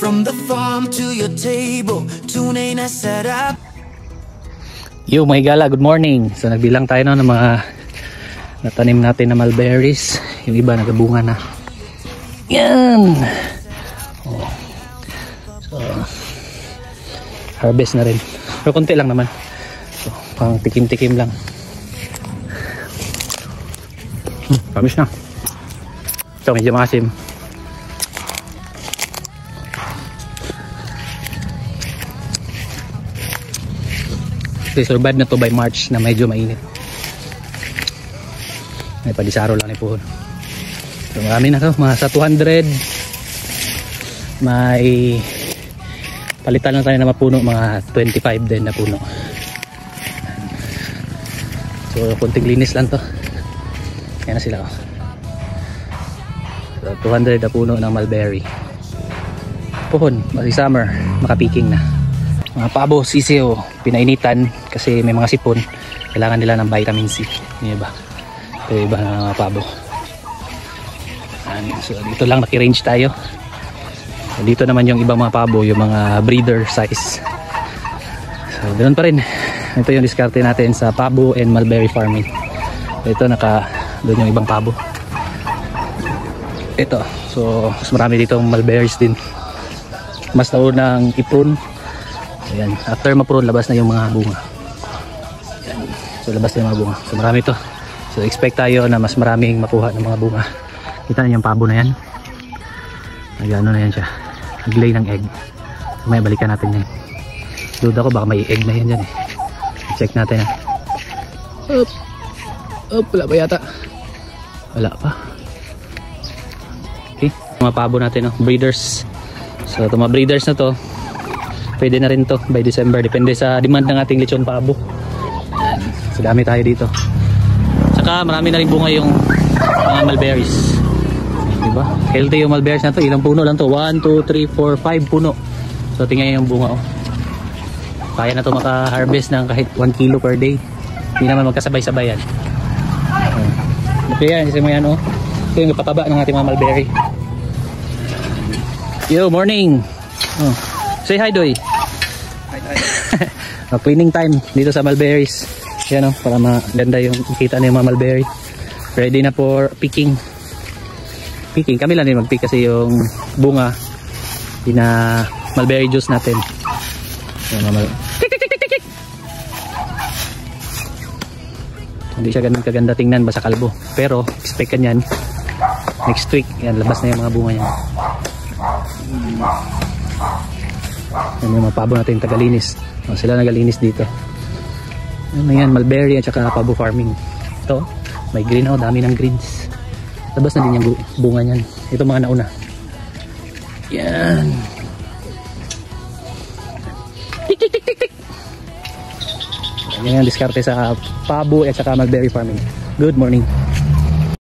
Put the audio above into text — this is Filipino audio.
From the farm to your table, tunay na sarap. Yo mga higala, good morning. So nagbilang tayo ng mga natanim natin na mulberries. Yung iba nagabunga na. Yan. Oh. So harvest na rin. Pero konti lang naman. So, pang tikim-tikim lang. Tamis na. Ito medyo maasim. Survive na to by March na medyo mainit. May padisaro lang ni Puhon. So marami na to, mga sa 200. May palitan lang tayo na mapuno, mga 25 din na puno. So konting linis lang to. Yan na sila. So 200 na puno ng mulberry. Puhon, masi summer, makapiking na. Mga pabo, sisiyo, pinainitan kasi may mga sipon. Kailangan nila ng vitamin C. Yung iba. Ito yung iba na mga pabo. So dito lang naki-range tayo. So, dito naman yung ibang mga pabo, yung mga breeder size. So ganoon pa rin. Ito yung diskarte natin sa pabo and mulberry farming. Ito doon yung ibang pabo. Ito. So mas marami dito mulberries din. Mas naunang iprune. Ayan, after ma-prune, labas na yung mga bunga. Ayan. So labas na yung mga bunga. So marami to. So expect tayo na mas maraming makuha ng mga bunga. Kita na yung pabo na yan. Nagano na yan siya. Naglay ng egg. May balikan natin yan. Duda ko baka may egg na yan dyan eh. Check natin ha. Up. Up. Wala ba yata? Wala pa. Okay. Mga pabo natin, no? Breeders. So ito mga breeders na to. Pwede na rin to by December. Depende sa demand ng ating lechon pabo. Ayan. So dami tayo dito. Saka marami na rin bunga yung mga mulberries. Diba? Healthy yung mulberries na to. Ilang puno lang to? 1, 2, 3, 4, 5 puno. So tingnan yung bunga oh. Kaya na to maka-harvest ng kahit 1 kilo per day. Hindi naman magkasabay-sabay yan. Okay yan. Isa mo yan oh. Ito yung pataba ng ating mga mulberry. Yo, morning! Oh. Say hi, Doy. Hi. Cleaning time dito sa mulberries. Yan o, para maganda yung makita na yung mga mulberry. Ready na for picking. Picking, kami lang din mag-pick kasi yung bunga na mulberry juice natin. Yan, hindi siya ganun kaganda tingnan, basta kalbo. Pero expect ka nyan next week, yan, labas na yung mga bunga niya. Yan yung mga pabo natin tagalinis. Sila nagalinis dito. Ano yan, mulberry at saka pabo farming. Ito, may green oh, dami ng greens. Labas na din yung bunga niyan. Ito mga nauna. Yan. Tik tik tik tik tik. Yan yung diskarte sa pabo at saka mulberry farming. Good morning.